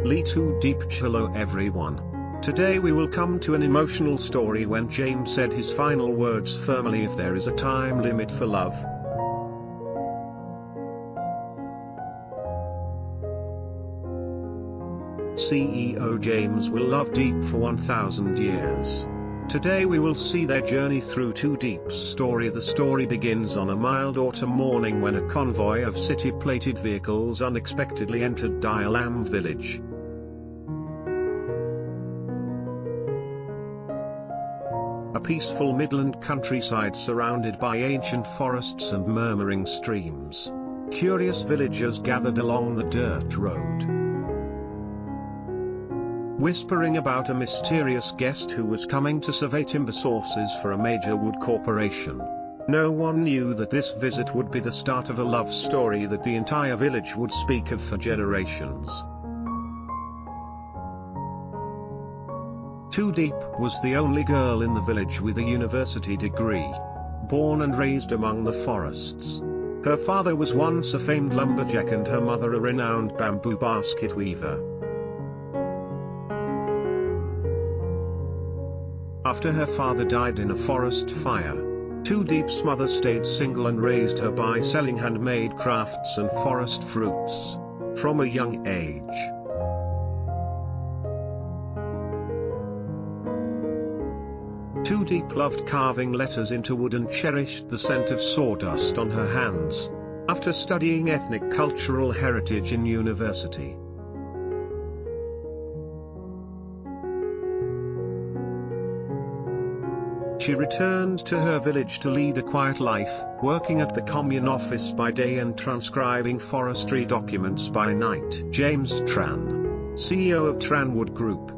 Lytudiep. Hello everyone. Today we will come to an emotional story when Jame said his final words firmly: if there is a time limit for love, CEO James will love Diep for 1000 years. Today we will see their journey through to Diep's story. The story begins on a mild autumn morning when a convoy of city-plated vehicles unexpectedly entered Diep village. A peaceful Midland countryside surrounded by ancient forests and murmuring streams. Curious villagers gathered along the dirt road, whispering about a mysterious guest who was coming to survey timber sources for a major wood corporation. No one knew that this visit would be the start of a love story that the entire village would speak of for generations. Diep was the only girl in the village with a university degree. Born and raised among the forests, her father was once a famed lumberjack and her mother a renowned bamboo basket weaver. After her father died in a forest fire, Diep's mother stayed single and raised her by selling handmade crafts and forest fruits. From a young age, Diep loved carving letters into wood and cherished the scent of sawdust on her hands. After studying ethnic cultural heritage in university, she returned to her village to lead a quiet life, working at the commune office by day and transcribing forestry documents by night. James Tran, CEO of Tranwood Group,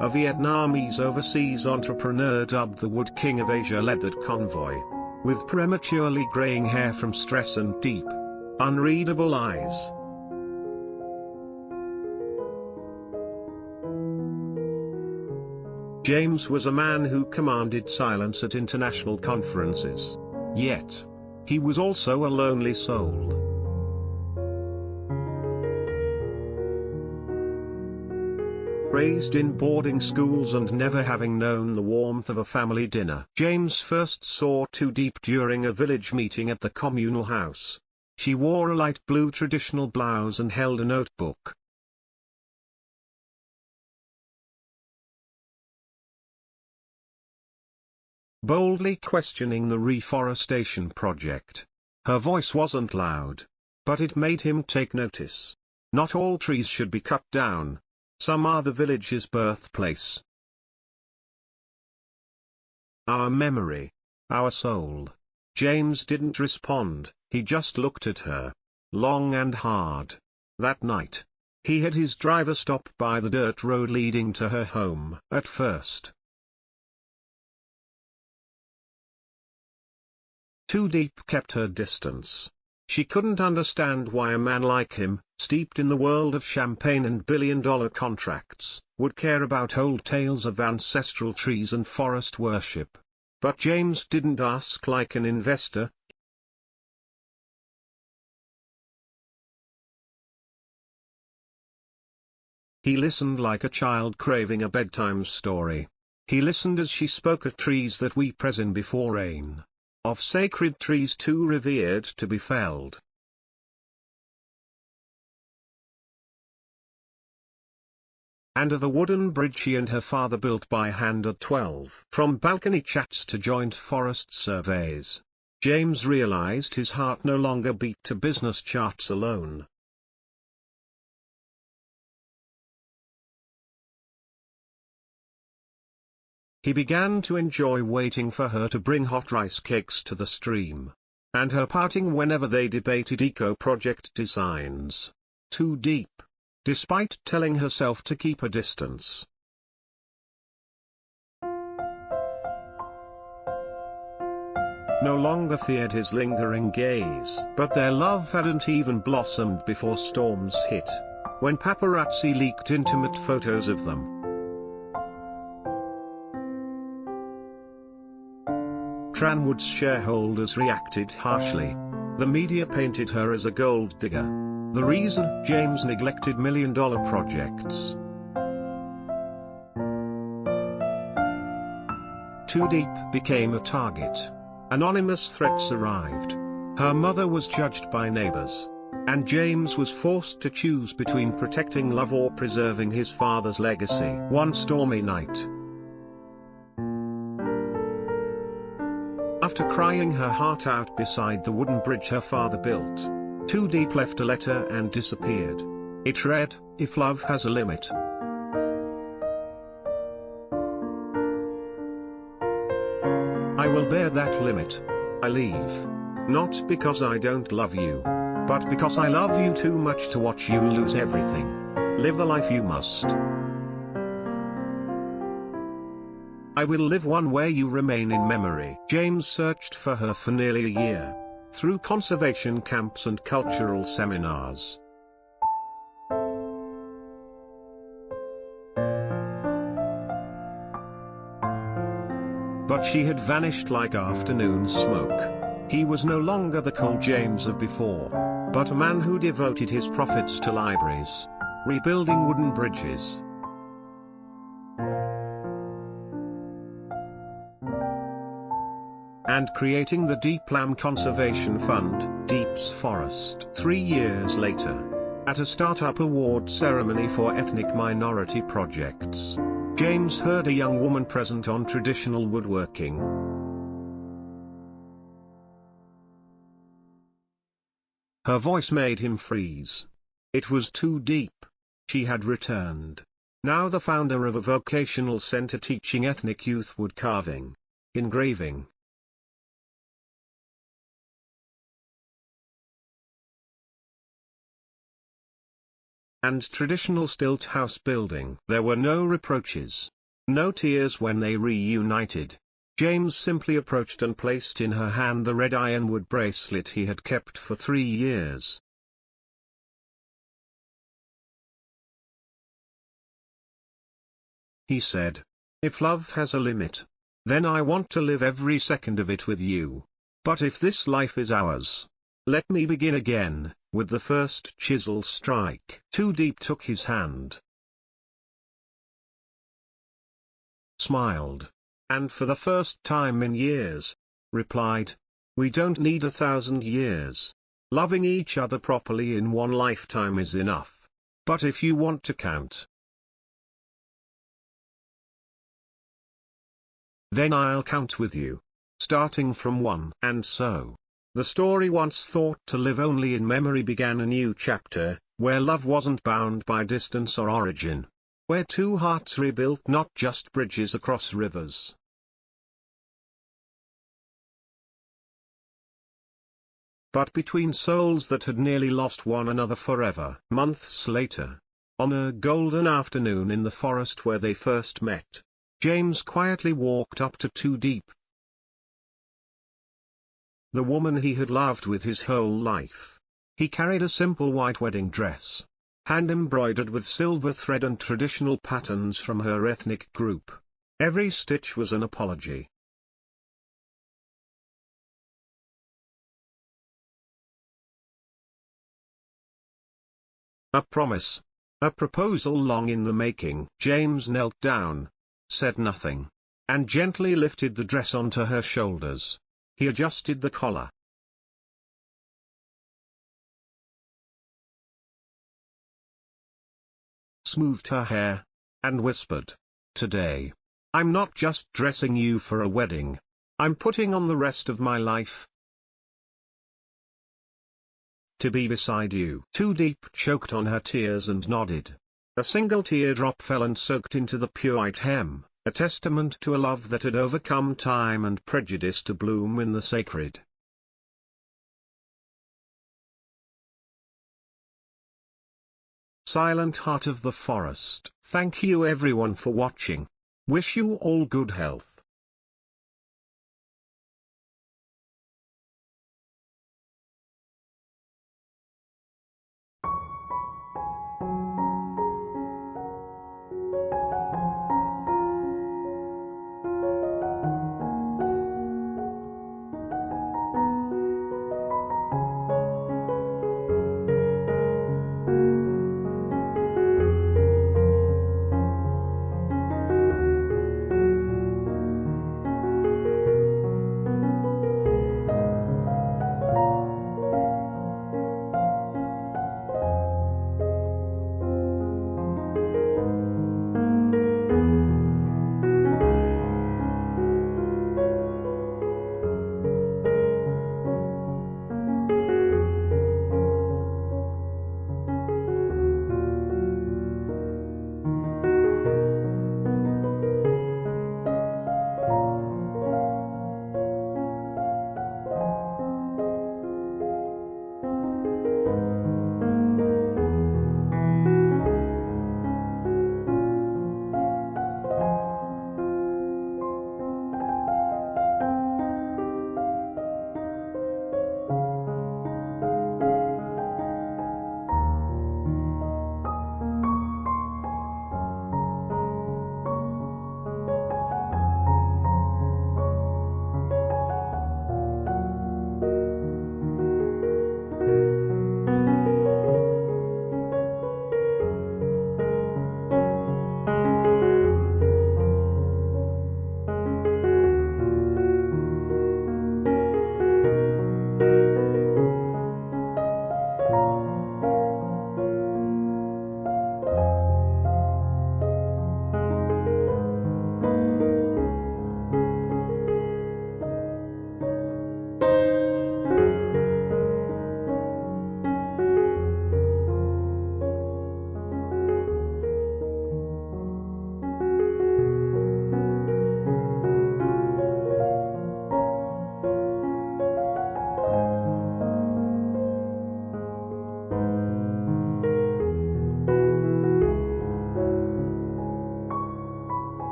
a Vietnamese overseas entrepreneur dubbed the Wood King of Asia, led that convoy. With prematurely graying hair from stress and deep, unreadable eyes, James was a man who commanded silence at international conferences. Yet, he was also a lonely soul. Raised in boarding schools and never having known the warmth of a family dinner, James first saw Diep during a village meeting at the communal house. She wore a light blue traditional blouse and held a notebook. Boldly questioning the reforestation project. Her voice wasn't loud, but it made him take notice. Not all trees should be cut down. Some are the village's birthplace, our memory, our soul. James didn't respond, he just looked at her, long and hard. That night, he had his driver stop by the dirt road leading to her home. At first, Diep kept her distance. She couldn't understand why a man like him, steeped in the world of champagne and billion-dollar contracts, would care about old tales of ancestral trees and forest worship. But James didn't ask like an investor. He listened like a child craving a bedtime story. He listened as she spoke of trees that weep resin before rain, of sacred trees too revered to be felled, and of a wooden bridge she and her father built by hand at 12. From balcony chats to joint forest surveys, James realized his heart no longer beat to business charts alone. He began to enjoy waiting for her to bring hot rice cakes to the stream, and her parting whenever they debated eco-project designs. Diep, despite telling herself to keep a distance, no longer feared his lingering gaze. But their love hadn't even blossomed before storms hit. When paparazzi leaked intimate photos of them, Tranwood's shareholders reacted harshly. The media painted her as a gold digger. The reason? James neglected million-dollar projects. Lytudiep became a target. Anonymous threats arrived. Her mother was judged by neighbors. And James was forced to choose between protecting love or preserving his father's legacy. One stormy night, after crying her heart out beside the wooden bridge her father built, Lytudiep left a letter and disappeared. It read, "If love has a limit, I will bear that limit. I leave. Not because I don't love you, but because I love you too much to watch you lose everything. Live the life you must. I will live one where you remain in memory." James searched for her for nearly a year, through conservation camps and cultural seminars. But she had vanished like afternoon smoke. He was no longer the cold James of before, but a man who devoted his profits to libraries, rebuilding wooden bridges, and creating the Diep Lamb Conservation Fund, Diep's Forest. 3 years later, at a startup award ceremony for ethnic minority projects, James heard a young woman present on traditional woodworking. Her voice made him freeze. It was Lytudiep. She had returned. Now the founder of a vocational center teaching ethnic youth wood carving, engraving, and traditional stilt house building. There were no reproaches, no tears when they reunited. James simply approached and placed in her hand the red ironwood bracelet he had kept for 3 years. He said, "If love has a limit, then I want to live every second of it with you. But if this life is ours, let me begin again, with the first chisel strike." Lytudiep took his hand, smiled, and for the first time in years, replied, "We don't need 1,000 years. Loving each other properly in one lifetime is enough. But if you want to count, then I'll count with you, starting from 1." And so, the story once thought to live only in memory began a new chapter, where love wasn't bound by distance or origin, where two hearts rebuilt not just bridges across rivers, but between souls that had nearly lost one another forever. Months later, on a golden afternoon in the forest where they first met, James quietly walked up to Lytudiep, the woman he had loved with his whole life. He carried a simple white wedding dress, hand-embroidered with silver thread and traditional patterns from her ethnic group. Every stitch was an apology, a promise, a proposal long in the making. James knelt down, said nothing, and gently lifted the dress onto her shoulders. He adjusted the collar, smoothed her hair, and whispered, "Today, I'm not just dressing you for a wedding. I'm putting on the rest of my life to be beside you." Lytudiep choked on her tears and nodded. A single teardrop fell and soaked into the pure white hem, a testament to a love that had overcome time and prejudice to bloom in the sacred. Silent heart of the forest. Thank you everyone for watching. Wish you all good health.